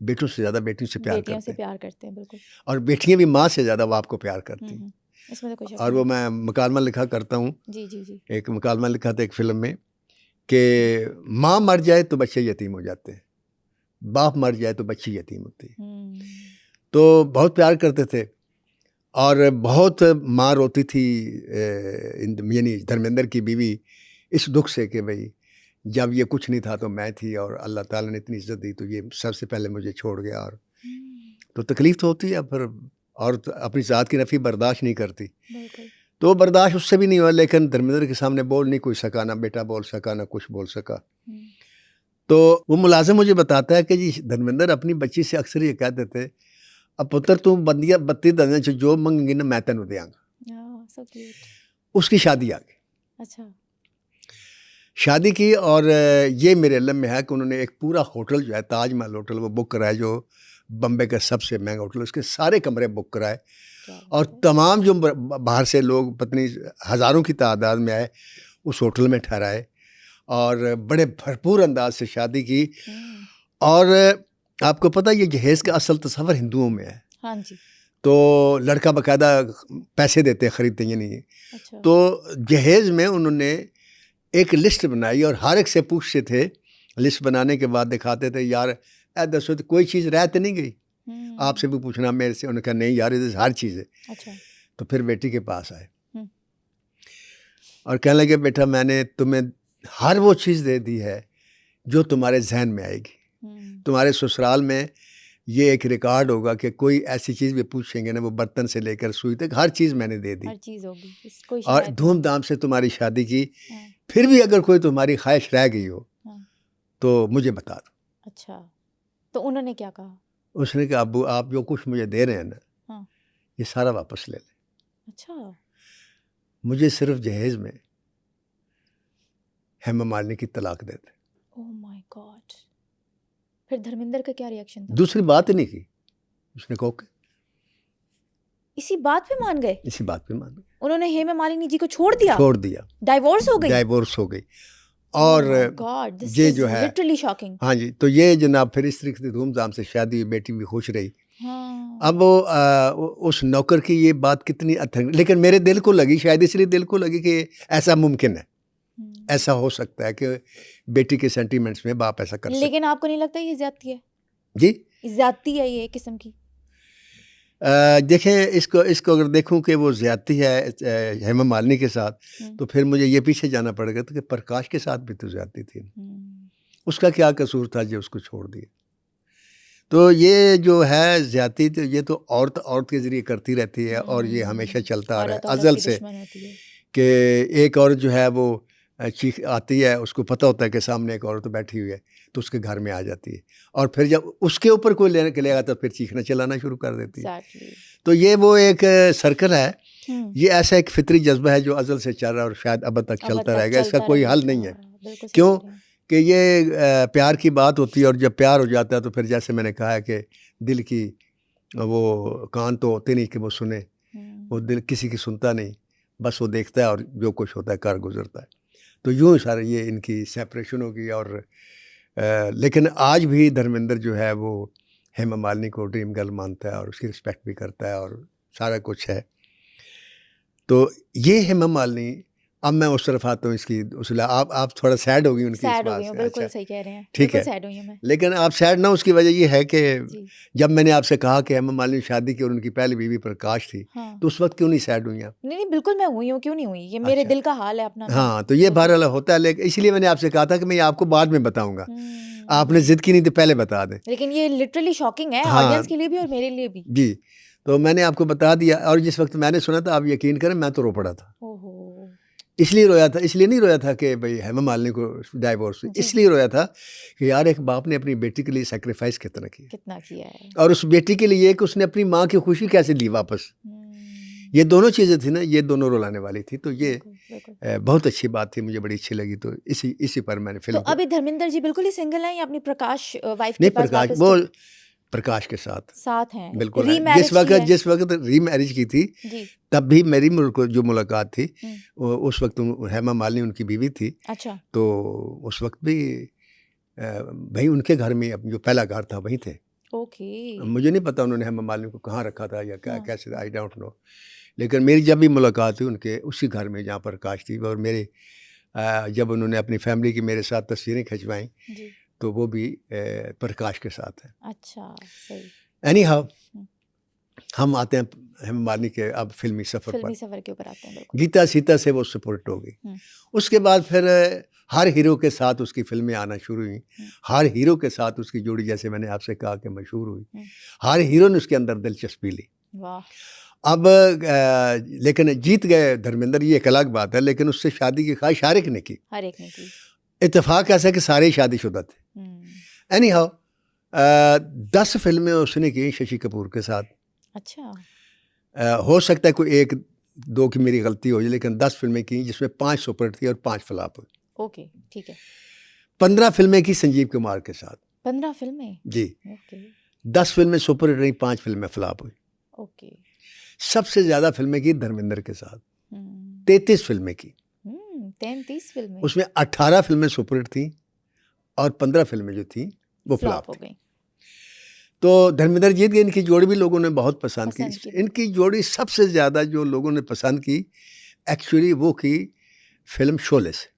बेटों से ज़्यादा बेटियों से प्यार बेटियों करते से हैं, प्यार करते हैं, बिल्कुल। और बेटियां भी माँ से ज़्यादा बाप को प्यार करती हैं। इसमें तो कोई शक और वो नहीं। मैं मुकालमा लिखा करता हूँ, जी जी जी। एक मुकालमा लिखा था एक फिल्म में कि माँ मर जाए तो बच्चे यतीम हो जाते हैं, बाप मर जाए तो बच्ची यतीम होती है। तो बहुत प्यार करते थे, और बहुत माँ रोती थी, यानी धर्मेंद्र की बीवी, इस दुख से कि भाई जब ये कुछ नहीं था तो मैं थी, और अल्लाह ताला ने इतनी इज्जत दी तो ये सबसे पहले मुझे छोड़ गया। और तो तकलीफ़ तो होती है, फिर औरत अपनी ज़ात की नफ़ी बर्दाश्त नहीं करती, बिल्कुल। तो बर्दाश्त उससे भी नहीं हुआ। लेकिन धर्मेंद्र के सामने बोल नहीं कोई सका, ना बेटा बोल सका, ना कुछ बोल सका। तो वो मुलाजिम मुझे बताता है कि जी धर्मेंद्र अपनी बच्ची से अक्सर ये कहते थे, अब पुत्र तू बंदिया बत्ती दंदे च जो मंगेगी ना मैं तेन देंगा। So cute. उसकी शादी आ गई, अच्छा। शादी की, और ये मेरे इल्म में है कि उन्होंने एक पूरा होटल जो है ताजमहल होटल वो बुक कराया, जो बम्बे का सबसे महंगा होटल, उसके सारे कमरे बुक कराए, और तमाम जो बाहर से लोग पत्नी हज़ारों की तादाद में आए उस होटल में ठहराए, और बड़े भरपूर अंदाज से शादी की। और आपको पता है ये जहेज़ का असल तस्वर हिंदुओं में है। हाँ जी। तो लड़का बाकायदा पैसे देते खरीदते हैं नहीं। अच्छा। तो जहेज़ में उन्होंने एक लिस्ट बनाई और हर एक से पूछते थे, लिस्ट बनाने के बाद दिखाते थे, यार ए दसो तो कोई चीज़ रह तो नहीं गई, आपसे भी पूछना मेरे से। उन्होंने कहा नहीं यार इधर हर चीज़ है। अच्छा। तो फिर बेटी के पास आए और कहने लगे बेटा मैंने तुम्हें हर वो चीज़ दे दी है जो तुम्हारे जहन में आएगी। तुम्हारे ससुराल में ये एक रिकॉर्ड होगा कि कोई ऐसी चीज़ भी पूछेंगे ना, वो बर्तन से लेकर सुई तक हर चीज़ मैंने दे दी, हर चीज़ होगी, कोई और शिकायत नहीं। धूमधाम से तुम्हारी शादी की। फिर भी अगर कोई तुम्हारी ख्वाहिश रह गई हो तो मुझे बता दो। अच्छा, तो उन्होंने क्या कहा? उसने कहा अब्बू आप जो कुछ मुझे दे रहे हैं ना, ये सारा वापस ले लें। अच्छा। मुझे सिर्फ जहेज़ में हेमा मालिनी की तलाक दे दे। Oh my God. फिर धर्मेंद्र का क्या रिएक्शन था? दूसरी बात ही नहीं की। उसने कहा ओके, इसी बात पे मान गए? इसी बात पे मान गए, उन्होंने हेमा मालिनी जी को छोड़ दिया? छोड़ दिया, डाइवोर्स हो गई? डाइवोर्स हो गई। और गॉड, दिस ये इज जो है लिटरली शॉकिंग। हाँ जी, तो ये जनाब फिर इस तरीके से धूमधाम से शादी हुई, बेटी भी खुश रही। हाँ। अब वो उस नौकर की ये बात कितनी अथक, लेकिन मेरे दिल को लगी, शायद इसलिए दिल को लगी कि ऐसा मुमकिन है, ऐसा हो सकता है कि बेटी के सेंटीमेंट्स में बाप ऐसा कर सकता है। लेकिन आपको नहीं लगता ये ज्यादती है? जी, ज्यादती है ये एक किस्म की? देखें इसको अगर देखूं कि वो ज्यादती है हेमा मालिनी के साथ, तो फिर मुझे ये पीछे जाना पड़ेगा तो कि प्रकाश के साथ भी तो ज्यादती थी। उसका क्या कसूर था जो उसको छोड़ दिया? तो ये जो है ज्यादती, तो ये तो औरत के ज़रिए करती रहती है, और ये हमेशा चलता आ रहा है अज़ल से कि एक औरत जो है वो चीख आती है, उसको पता होता है कि सामने एक औरत बैठी हुई है, तो उसके घर में आ जाती है, और फिर जब उसके ऊपर कोई लेने के लिए आता तो फिर चीखना चिल्लाना शुरू कर देती है। तो ये वो एक सर्कल है, ये ऐसा एक फितरी जज्बा है जो अज़ल से चल रहा है और शायद अब तक चलता रहेगा। इसका कोई हल नहीं है। क्यों कि ये प्यार की बात होती है, और जब प्यार हो जाता है तो फिर जैसे मैंने कहा है कि दिल की वो कान तो होते नहीं कि वो सुने, वो दिल किसी की सुनता नहीं, बस वो देखता है और जो कुछ होता है कर गुजरता है। तो यूँ सारे ये इनकी सेपरेशन होगी। और लेकिन आज भी धर्मेंद्र जो है वो हेमा मालिनी को ड्रीम गर्ल मानता है और उसकी रिस्पेक्ट भी करता है और सारा कुछ है। तो ये हेमा मालिनी, अब मैं उस तरफ आता हूँ इसकी आप थोड़ा सैड होगी उनकी इस बात से। बिल्कुल अच्छा, सही कह रहे हैं, ठीक है, सैड हुई हूं मैं। लेकिन आप सैड ना, उसकी वजह ये है कि जब मैंने आपसे कहा कि हेमा मालिनी शादी की और उनकी पहली बीवी प्रकाश थी, तो उस वक्त क्यों नहीं सैड हुई आप? नहीं बिल्कुल मैं हुई हूँ, क्यों नहीं हुई, ये मेरे दिल का हाल है अपना। हाँ, तो ये बहरहाल होता है, लेकिन इसलिए मैंने आपसे कहा था कि मैं आपको बाद में बताऊंगा, आपने जिद की नहीं तो पहले बता दें। लेकिन ये लिटरली शॉकिंग है, ऑडियंस के लिए भी और मेरे लिए भी। जी, तो मैंने आपको बता दिया, और जिस वक्त मैंने सुना था, आप यकीन करें मैं तो रो पड़ा था। इसलिए रोया था, इसलिए नहीं रोया था कि भाई हेमा मालिनी को डाइवोर्स, इसलिए रोया था कि यार एक बाप ने अपनी बेटी के लिए सैक्रिफाइस कितना किया है, और उस बेटी के लिए कि उसने अपनी माँ की खुशी कैसे ली वापस। ये दोनों चीज़ें थी ना, ये दोनों रुलाने वाली थी। तो ये बहुत अच्छी बात थी, मुझे बड़ी अच्छी लगी। तो इसी पर मैंने फिल्म। तो अभी धर्मेंद्र जी बिल्कुल ही सिंगल हैं या अपनी प्रकाश वाइफ नहीं, के पास प्रकाश वापस? वो प्रकाश के साथ साथ हैं, बिल्कुल। रीमैरिज जिस वक्त री मैरिज की थी जी। तब भी मेरी जो मुलाकात थी हम्म, उस वक्त हेमा मालिनी उनकी बीवी थी। अच्छा। तो उस वक्त भी भाई उनके घर में जो पहला घर था वहीं थे। ओके। मुझे नहीं पता उन्होंने हेमा मालिनी को कहाँ रखा था या क्या हाँ। कैसे, आई डोंट नो। लेकिन मेरी जब भी मुलाकात हुई उनके उसी घर में जहाँ प्रकाश थी, और मेरे जब उन्होंने अपनी फैमिली की मेरे साथ तस्वीरें खिंचवाई जी। तो वो भी प्रकाश के साथ है। अच्छा, सही। एनी हाउ, हम्म, हम आते हैं हेमा मालिनी के अब फिल्मी सफ़र पर। फिल्मी सफर के ऊपर आते हैं, बिल्कुल। गीता सीता से वो सपोर्ट हो गई। हम्म, उसके बाद फिर हर हीरो के साथ उसकी फिल्में आना शुरू हुई। हर हीरो के साथ उसकी जोड़ी, जैसे मैंने आपसे कहा, कि मशहूर हुई। हर हीरो ने उसके अंदर दिलचस्पी ली। वाह। अब लेकिन जीत गए धर्मेंद्र, ये एक अलग बात है, लेकिन उससे शादी की ख्वाहिश हर एक ने की। हर एक ने की। इत्तेफाक ऐसा है कि सारे ही शादीशुदा थे। हम्म, एनी हाउ 10 फिल्में उसने की शशि कपूर के साथ। अच्छा। हो सकता है कोई एक दो की मेरी गलती हो जाए, लेकिन 10 फिल्में की जिसमें 5 सुपरहिट थी और 5 फ्लॉप हुई। ओके, ठीक है। 15 फिल्में की संजीव कुमार के साथ 15 फिल्में। जी। ओके। 10 फिल्में सुपरहिट रही, 5 फिल्में फ्लॉप हुई। ओके। सबसे ज़्यादा फिल्में की धर्मेंद्र के साथ, हम्म, 33 फिल्में की। 33 फिल्में उसमें 18 फिल्में सुपरहिट थी और 15 फिल्में जो थी वो फ्लॉप फ्लॉप हो थी। गई। तो धर्मेंद्र जीत गए। इनकी जोड़ी भी लोगों ने बहुत पसंद पसंद की। की। इनकी जोड़ी सबसे ज़्यादा जो लोगों ने पसंद की एक्चुअली वो की फिल्म शोले से।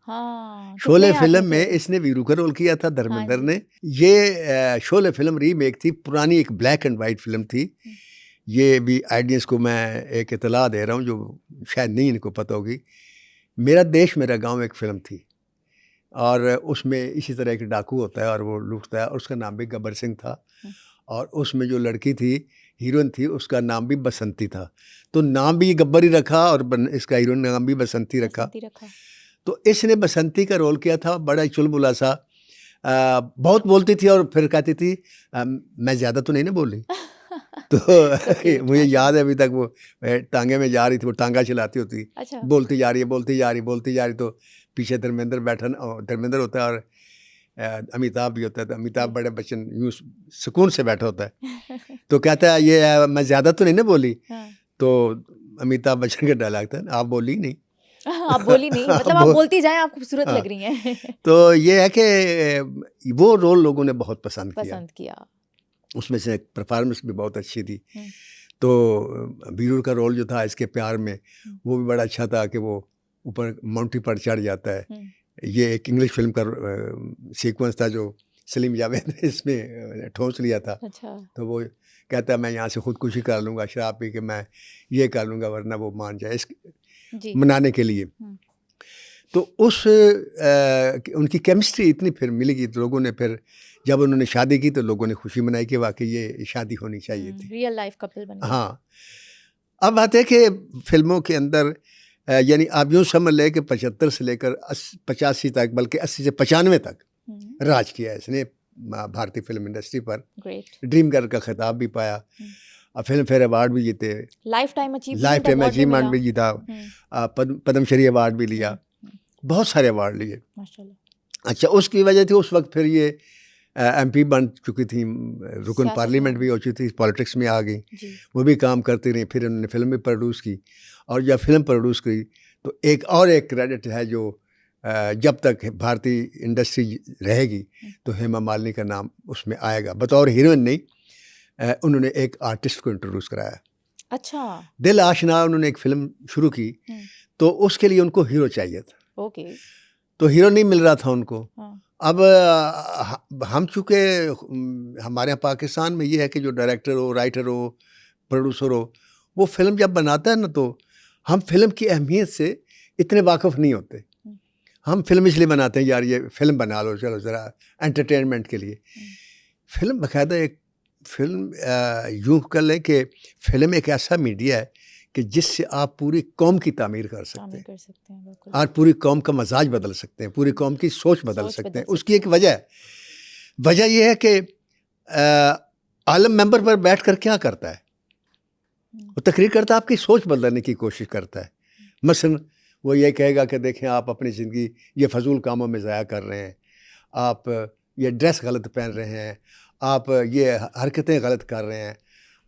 हाँ, शोले कितने फिल्म आदमी में थे। इसने वीरू का रोल किया था हाँ धर्मेंद्र जी। ने। ये शोले फिल्म रीमेक थी, पुरानी एक ब्लैक एंड वाइट फिल्म थी। ये भी आइडियंस को मैं एक इतला दे रहा हूँ जो शायद नहीं इनको पता होगी। मेरा देश मेरा गांव एक फिल्म थी, और उसमें इसी तरह एक डाकू होता है और वो लूटता है, और उसका नाम भी गब्बर सिंह था। और उसमें जो लड़की थी, हीरोइन थी, उसका नाम भी बसंती था। तो नाम भी गब्बर ही रखा और इसका हीरोइन नाम भी बसंती रखा। बसंती रखा। तो इसने बसंती का रोल किया था, बड़ा चुलबुला सा। बहुत बोलती थी और फिर कहती थी मैं ज़्यादा तो नहीं ना बोल रही। तो So cute, मुझे माशाल्लाह। याद है अभी तक, वो टांगे में जा रही थी, वो टांगा चलाती होती, अच्छा। बोलती जा रही है, बोलती जा रही है, बोलती जा रही। तो पीछे धर्मेंद्र बैठा धर्मेंद्र होता है और अमिताभ भी होता है। तो अमिताभ जी। बड़े बच्चन यूँ सुकून से बैठा होता है। तो कहता है ये मैं ज़्यादा तो नहीं ना बोली। हाँ। तो अमिताभ बच्चन का डायलॉग था, आप बोली नहीं। आप बोली नहीं, मतलब आप बोलती जाएं, आप खूबसूरत हाँ। लग रही हैं। तो ये है कि वो रोल लोगों ने बहुत पसंद किया। पसंद किया। उसमें से परफॉर्मेंस भी बहुत अच्छी थी। हम्म, तो वीरू का रोल जो था इसके प्यार में, वो भी बड़ा अच्छा था कि वो ऊपर माउंटी पर चढ़ जाता है। हम्म, ये एक इंग्लिश फिल्म का सीक्वेंस था जो सलीम जावेद ने इसमें ठोंस लिया था। अच्छा। तो वो कहता है मैं यहाँ से खुदकुशी कर लूँगा, शराब पी के मैं ये कर लूँगा, वरना वो मान जाए, इस जी। मनाने के लिए। हम्म, तो उस उनकी केमिस्ट्री इतनी फिर मिली कि लोगों ने फिर जब उन्होंने शादी की तो लोगों ने खुशी मनाई कि वाकई ये शादी होनी चाहिए थी। रियल लाइफ कपल बन गए। हाँ। अब बात है कि फिल्मों के अंदर यानी आप यूँ समझ लें कि 75 से लेकर 85 तक, बल्कि 80 से 95 तक राज किया है इसने भारतीय फिल्म इंडस्ट्री पर। ग्रेट। ड्रीम गर्ल का खिताब भी पाया, फिल्म फेयर अवार्ड भी जीते, life time life time achievement भी जीता, मिला। पद्मश्री अवार्ड भी लिया, बहुत सारे अवार्ड लिए। माशाल्लाह। अच्छा, उसकी वजह थी उस वक्त फिर ये एमपी बन चुकी थी, रुकन सियासत पार्लियामेंट में। भी हो चुकी थी, पॉलिटिक्स में आ गई। जी। वो भी काम करती रही। फिर उन्होंने फिल्म भी प्रोड्यूस की, और जब फिल्म प्रोड्यूस की तो एक क्रेडिट है जो जब तक भारतीय इंडस्ट्री रहेगी तो हेमा मालिनी का नाम उसमें आएगा। बतौर हीरोइन नहीं, उन्होंने एक आर्टिस्ट को इंट्रोड्यूस कराया। अच्छा। दिल आशना उन्होंने एक फिल्म शुरू की, तो उसके लिए उनको हीरो चाहिए था। ओके। तो हीरो नहीं मिल रहा था उनको। हाँ। अब हम चूँकि हमारे यहाँ पाकिस्तान में ये है कि जो डायरेक्टर हो, राइटर हो, प्रोड्यूसर हो, वो फिल्म जब बनाता है ना, तो हम फिल्म की अहमियत से इतने वाकिफ़ नहीं होते। हम फिल्म इसलिए बनाते हैं यार ये फिल्म बना लो, चलो ज़रा एंटरटेनमेंट के लिए। फिल्म बाकायदा एक फिल्म यूँ कर लें कि फिल्म एक ऐसा मीडिया है कि जिससे आप पूरी कौम की तामीर कर सकते हैं, बिल्कुल। और पूरी कौम का मजाज बदल सकते हैं, पूरी कौम की सोच बदल सोच सकते बदल हैं। उसकी एक वजह यह है कि आलम मेंबर पर बैठ कर क्या करता है, वो तकरीर करता है, आपकी सोच बदलने की कोशिश करता है। मसलन वो ये कहेगा कि देखें आप अपनी ज़िंदगी ये फजूल कामों में ज़ाया कर रहे हैं, आप ये ड्रेस गलत पहन रहे हैं, आप ये हरकतें गलत कर रहे हैं,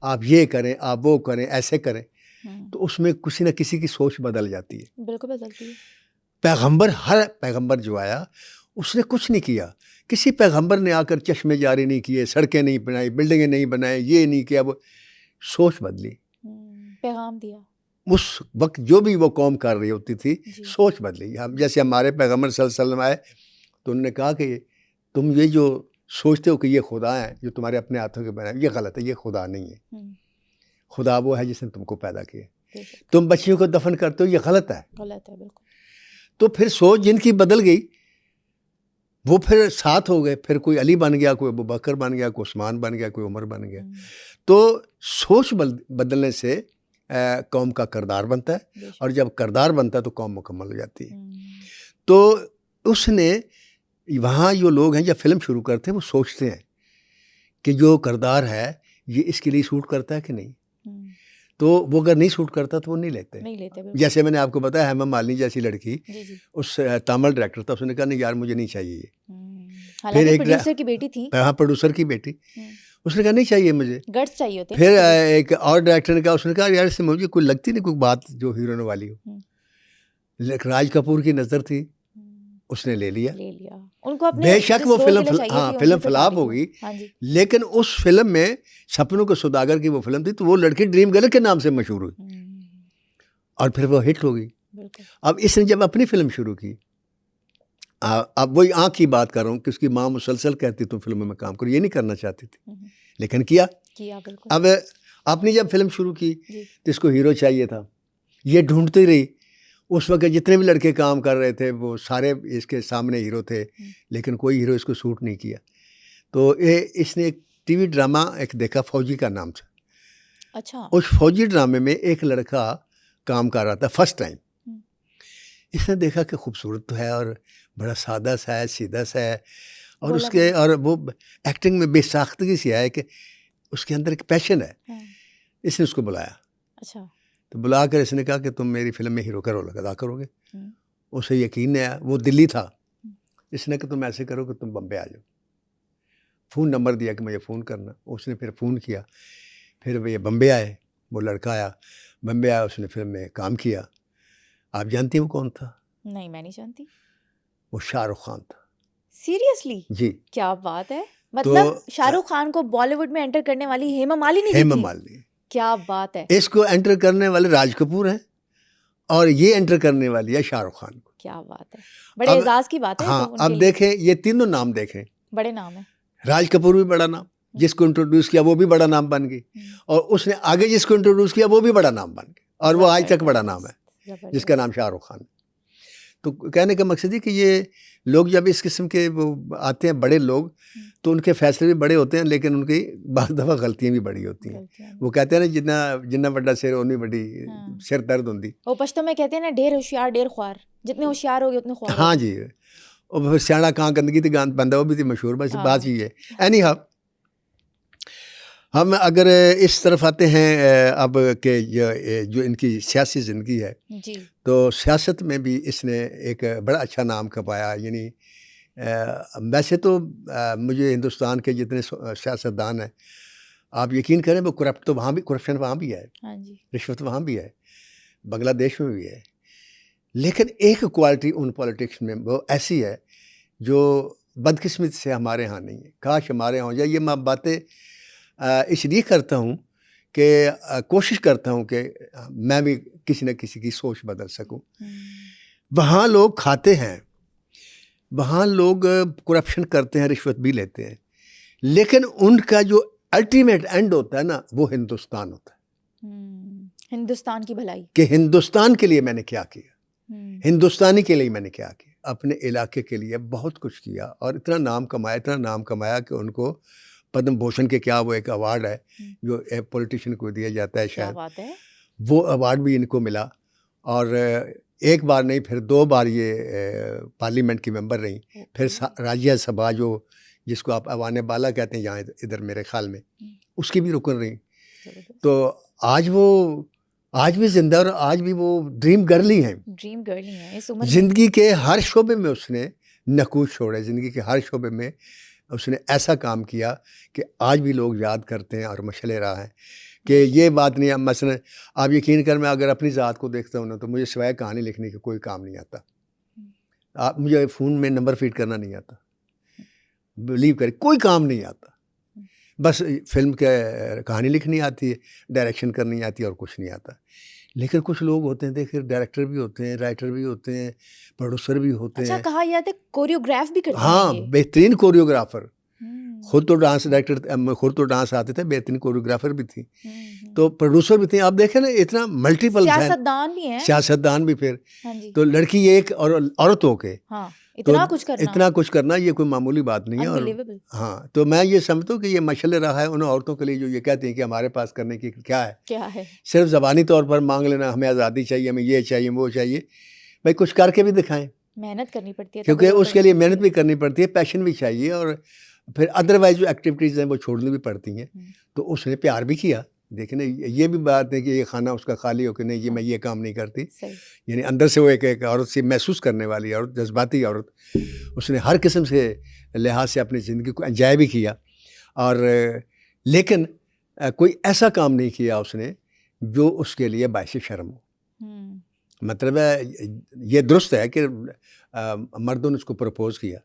आप ये करें, आप वो करें, ऐसे करें, तो उसमें किसी न किसी की सोच बदल जाती है। बिल्कुल बदलती है। हर पैगंबर जो आया उसने कुछ नहीं किया, किसी पैगंबर ने आकर चश्मे जारी नहीं किए, सड़कें नहीं बनाई, बिल्डिंगें नहीं बनाए, ये नहीं किया, वो सोच बदली। पैगाम दिया। उस वक्त जो भी वो कौम कर रही होती थी, जी। सोच बदली। हम जैसे हमारे पैगंबर सल्लल्लाहु अलैहि वसल्लम आए तो उन्होंने कहा कि तुम ये जो सोचते हो कि ये खुदा है जो तुम्हारे अपने हाथों के बनाए, ये गलत है, ये खुदा नहीं है। खुदा वो है जिसने तुमको पैदा किया। बेशक, तुम बच्चियों को दफन करते हो, ये गलत है। गलत है बिल्कुल। तो फिर सोच जिनकी बदल गई वो फिर साथ हो गए, फिर कोई अली बन गया, कोई अबू बकर बन गया, कोई उस्मान बन गया, कोई उमर बन गया। तो सोच बदलने से कौम का किरदार बनता है, बेशक। और जब किरदार बनता है तो कौम मुकम्मल हो जाती है। हम्म। तो उसने वहाँ जो लोग हैं जब फिल्म शुरू करते हैं वो सोचते हैं कि जो किरदार है ये इसके लिए सूट करता है कि नहीं। तो वो अगर नहीं सूट करता तो वो नहीं लेते। बिल्कुल। जैसे मैंने आपको बताया हेमा मालिनी जैसी लड़की, जी जी। उस तमिल डायरेक्टर था, उसने कहा नहीं यार मुझे नहीं चाहिए ये। हालांकि एक प्रोड्यूसर की बेटी थी। हाँ, प्रोड्यूसर की बेटी, उसने कहा नहीं चाहिए मुझे, गट्स चाहिए होते हैं। फिर एक और डायरेक्टर ने कहा, उसने कहा यार इससे मुझे कोई लगती नहीं कोई बात जो हीरोइन वाली हो। लेकिन राज कपूर की नज़र थी, उसने ले लिया। उनको अपने बेशक जिस वो रोल फिल्म के लिए चाहिए हाँ थी, फिल्म उनकी तो फ्लॉप सारी हो थी। गई, हाँ जी। लेकिन उस फिल्म में सपनों के सौदागर की वो फिल्म थी तो वो लड़की ड्रीम गर्ल के नाम से मशहूर हुई और फिर वो हिट हो गई। बिल्कुल। अब इसने जब अपनी फिल्म शुरू की, अब वही आँख की बात कर रहा हूँ कि उसकी माँ मुसलसल कहती तुम फिल्मों में काम करो, ये नहीं करना चाहती थी, लेकिन किया। बिल्कुल। अब आपने जब फिल्म शुरू की जी। तो इसको हीरो चाहिए था, ये ढूंढती रही। उस वक्त जितने भी लड़के काम कर रहे थे वो सारे इसके सामने हीरो थे, लेकिन कोई हीरो इसको सूट नहीं किया। तो इसने एक टीवी ड्रामा एक देखा, फौजी का नाम था। अच्छा। उस फौजी ड्रामे में एक लड़का काम कर रहा था फर्स्ट टाइम। इसने देखा कि खूबसूरत तो है और बड़ा सादा सा है, सीधा सा है, और उसके और वो एक्टिंग में बेसाख्तगी सी है कि उसके अंदर एक पैशन है। इसने उसको बुलाया। अच्छा। तो बुलाकर इसने कहा कि तुम मेरी फिल्म में हीरो का रोल अदा करोगे। उसे यकीन नहीं आया, वो दिल्ली था। इसने कहा तुम ऐसे करो कि तुम बम्बे आ जाओ। फ़ोन नंबर दिया कि मुझे फ़ोन करना। उसने फिर फ़ोन किया, फिर वे बम्बे आए, वो लड़का आया, बम्बे आया, उसने फिल्म में काम किया। आप जानती हैं वो कौन था? नहीं, मैं नहीं जानती। वो शाहरुख खान था। सीरियसली? जी। क्या बात है। मतलब शाहरुख खान को बॉलीवुड में एंटर करने वाली हेमा मालिनी जी थी। हेमा मालिनी। क्या बात है। इसको एंटर करने वाले राज कपूर हैं और ये एंटर करने वाली है शाहरुख खान को। क्या बात है, बड़े एजाज की बात है। हाँ, तो अब देखें ये तीनों नाम देखें, बड़े नाम है। राज कपूर भी बड़ा नाम, जिसको इंट्रोड्यूस किया वो भी बड़ा नाम बन गई, और उसने आगे जिसको इंट्रोड्यूस किया वो भी बड़ा नाम बन गया, और वो आज तक बड़ा नाम है जिसका नाम शाहरुख खान। तो कहने का मकसद है कि ये लोग जब इस किस्म के वो आते हैं बड़े लोग, तो उनके फैसले भी बड़े होते हैं, लेकिन उनकी बार दफ़ा गलतियाँ भी बड़ी होती हैं। वो कहते हैं ना जितना जितना बड़ा सिर उतनी बड़ी सिर दर्द होती। वो पश्तो में कहते हैं ना, ढेर होशियार ढेर ख्वार, जितने होशियार होगे उतने ख्वार। हाँ जी, और फिर सियाणा कहाँ गंदगी थी गांद बंदा, वो भी थी मशहूर। बस बात ही है। एनी हाउ, हम अगर इस तरफ आते हैं अब के जो इनकी सियासी ज़िंदगी है जी, तो सियासत में भी इसने एक बड़ा अच्छा नाम कमाया। यानी वैसे तो मुझे हिंदुस्तान के जितने सियासतदान हैं, आप यकीन करें वो करप्ट तो वहाँ भी, करप्शन वहाँ भी है। हाँ जी। रिश्वत वहाँ भी है, बांग्लादेश में भी है, लेकिन एक क्वालिटी उन पॉलिटिक्स में वो ऐसी है जो बदकिस्मती से हमारे यहाँ नहीं है। काश हमारे यहाँ हो जाए। ये मैं बातें इसलिए करता हूँ कि कोशिश करता हूँ कि मैं भी किसी न किसी की सोच बदल सकूँ। वहाँ लोग खाते हैं, वहाँ लोग करप्शन करते हैं, रिश्वत भी लेते हैं, लेकिन उनका जो अल्टीमेट एंड होता है ना, वो हिंदुस्तान होता है। हिंदुस्तान की भलाई, कि हिंदुस्तान के लिए मैंने क्या किया, हिंदुस्तानी के लिए मैंने क्या किया, अपने इलाके के लिए बहुत कुछ किया, और इतना नाम कमाया, इतना नाम कमाया कि उनको पद्म भूषण के क्या वो एक अवार्ड है जो पॉलिटिशियन को दिया जाता है शायद, बात है। वो अवार्ड भी इनको मिला। और एक बार नहीं फिर 2 बार ये पार्लियामेंट की मेंबर रही, फिर राज्यसभा जो जिसको आप अवान बाला कहते हैं यहाँ इधर मेरे ख्याल में, उसकी भी रुकन रही। तो आज वो आज भी जिंदा और आज भी वो ड्रीम गर्ल ही हैं। ड्रीम गर्ल ही हैं इस उम्र में। ज़िंदगी के हर शोबे में उसने नकूश छोड़े, ज़िंदगी के हर शोबे में उसने ऐसा काम किया कि आज भी लोग याद करते हैं और मशले रहा है कि ये बात नहीं है। मसलन आप यकीन कर, मैं अगर अपनी ज़ात को देखता हूँ ना तो मुझे सिवाय कहानी लिखने का कोई काम नहीं आता। आप मुझे फ़ोन में नंबर फीड करना नहीं आता, बिलीव करें, कोई काम नहीं आता। बस फिल्म के कहानी लिखनी आती है, डायरेक्शन करनी आती है और कुछ नहीं आता। लेकिन कुछ लोग होते हैं, देखिए डायरेक्टर भी होते हैं, राइटर भी होते हैं, प्रोड्यूसर भी होते अच्छा, हैं। कहा जाता है कोरियोग्राफ भी करते हैं हाँ, ये। बेहतरीन कोरियोग्राफर। खुद तो डांस डायरेक्टर, खुद तो डांस आते थे, बेहतरीन कोरियोग्राफर भी थी, तो प्रोड्यूसर भी थी। आप देखें ना, इतना मल्टीपल सियासतदान भी हैं। सियासतदान भी फिर। हाँ जी। तो लड़की एक और औरत होके हाँ, इतना तो कुछ करना, इतना कुछ करना ये कोई मामूली बात नहीं है। और Unbelievable। हाँ, तो मैं ये समझता हूँ कि ये मशले रहा है उन औरतों के लिए जो ये कहती हैं कि हमारे पास करने की क्या है, क्या है। सिर्फ ज़बानी तौर पर मांग लेना, हमें आज़ादी चाहिए, हमें ये चाहिए, वो चाहिए। भाई कुछ करके भी दिखाएं, मेहनत करनी पड़ती है, क्योंकि तब उसके लिए मेहनत भी करनी पड़ती है, पैशन भी चाहिए, और फिर अदरवाइज जो एक्टिविटीज़ हैं वो छोड़नी भी पड़ती हैं। तो उसने प्यार भी किया। देखिए ना, ये भी बात है कि ये खाना उसका खाली हो कि नहीं, ये मैं ये काम नहीं करती। सही। यानी अंदर से वो एक औरत से महसूस करने वाली औरत, जज्बाती औरत, उसने हर किस्म से लिहाज से अपनी ज़िंदगी को एंजॉय भी किया। और लेकिन कोई ऐसा काम नहीं किया उसने जो उसके लिए बायस शर्म हो। मतलब है, ये दुरुस्त है कि मर्दों ने उसको प्रपोज किया,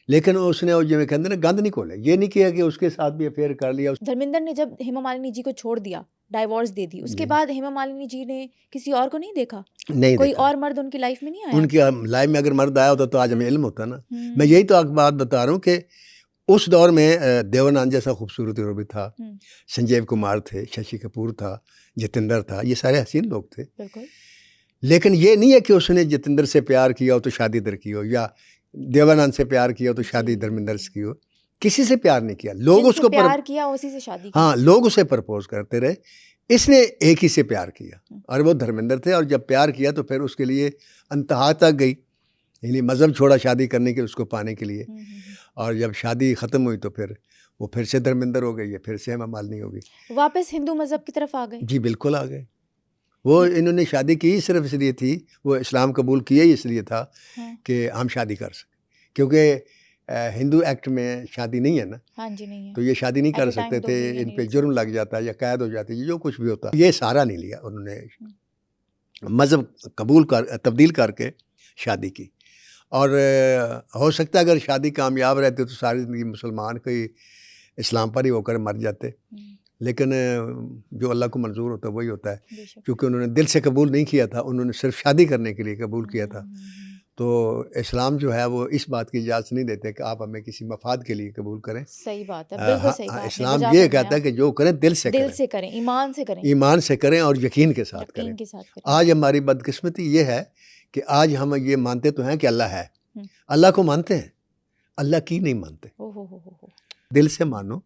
लेकिन उसने जो कहते हैं ना, गंद नहीं खोले। ये नहीं किया कि उसके साथ भी अफेयर कर लिया। धर्मेंद्र ने जब हेमा मालिनी जी को छोड़ दिया, डाइवोर्स दे दी, उसके बाद हेमा मालिनी जी ने किसी और को नहीं देखा? नहीं, कोई देखा। और मर्द उनकी लाइफ में नहीं आया? उनकी लाइफ में अगर मर्द आया होता तो आज हमें इल्म होता ना। मैं यही तो आपको बात बता रहा हूँ कि उस दौर में देवानंद जैसा खूबसूरत हीरो भी था, संजीव कुमार थे, शशि कपूर था, जितेंद्र था, ये सारे हसीन लोग थे। बिल्कुल। लेकिन ये नहीं है कि उसने जितेंद्र से प्यार किया हो तो शादी इधर की हो, या देवानंद से प्यार किया हो तो शादी धर्मेंद्र से की हो। किसी से प्यार नहीं किया। लोग उसको प्यार किया, उसी से शादी की। हाँ, लोग उसे प्रपोज करते रहे। इसने एक ही से प्यार किया और वो धर्मेंद्र थे। और जब प्यार किया तो फिर उसके लिए अंतहा तक गई, यानी मज़हब छोड़ा शादी करने के, उसको पाने के लिए। और जब शादी ख़त्म हुई तो फिर वो फिर से धर्मेंद्र हो गई है, फिर से हेमा मालिनी हो गई, वापस हिंदू मज़हब की तरफ आ गए। जी बिल्कुल आ गए। वो इन्होंने शादी की सिर्फ इसलिए थी, वो इस्लाम कबूल किया ही इसलिए था कि हम शादी कर सकें, क्योंकि हिंदू एक्ट में शादी नहीं है ना। हाँ जी, नहीं है। तो ये शादी नहीं कर सकते थे, इन पे जुर्म लग जाता है या कैद हो जाती है, जो कुछ भी होता। ये सारा नहीं लिया उन्होंने, मज़हब कबूल कर तब्दील करके शादी की। और हो सकता है अगर शादी कामयाब रहती तो सारी ज़िंदगी मुसलमान कोई इस्लाम पर ही होकर मर जाते। लेकिन जो अल्लाह को मंजूर होता है वही होता है, क्योंकि उन्होंने दिल से कबूल नहीं किया था, उन्होंने सिर्फ शादी करने के लिए कबूल किया था। तो इस्लाम जो है वो इस बात की इजाज़त नहीं देते कि आप हमें किसी मफाद के लिए कबूल करें। सही बात है, बिल्कुल सही बात है। इस्लाम ये कहता है कि जो करें दिल से करें, ईमान से करें, ईमान से करें और यकीन के साथ करें। आज हमारी बदकिस्मती ये है कि आज हम ये मानते तो हैं कि अल्लाह है, अल्लाह को मानते हैं, अल्लाह की नहीं मानते। दिल से मानो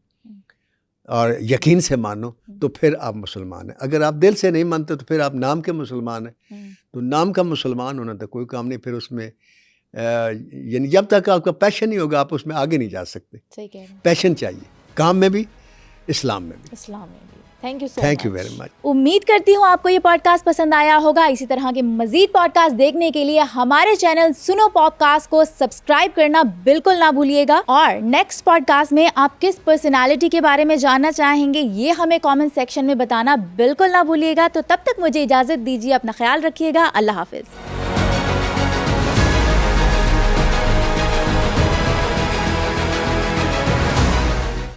और यकीन से मानो तो फिर आप मुसलमान हैं। अगर आप दिल से नहीं मानते तो फिर आप नाम के मुसलमान हैं। तो नाम का मुसलमान होना तो कोई काम नहीं, फिर उसमें यानी जब तक आपका पैशन नहीं होगा आप उसमें आगे नहीं जा सकते। सही कह रहे हैं। पैशन चाहिए, काम में भी, इस्लाम में भी। Thank you very much. उम्मीद करती हूँ आपको ये पॉडकास्ट पसंद आया होगा। इसी तरह के मजीद पॉडकास्ट देखने के लिए हमारे चैनल सुनो पॉडकास्ट को सब्सक्राइब करना बिल्कुल ना भूलिएगा। और नेक्स्ट पॉडकास्ट में आप किस पर्सनालिटी के बारे में जानना चाहेंगे ये हमें कमेंट सेक्शन में बताना बिल्कुल ना भूलिएगा। तो तब तक मुझे इजाज़त दीजिए, अपना ख्याल रखिएगा। अल्लाह हाफिज़।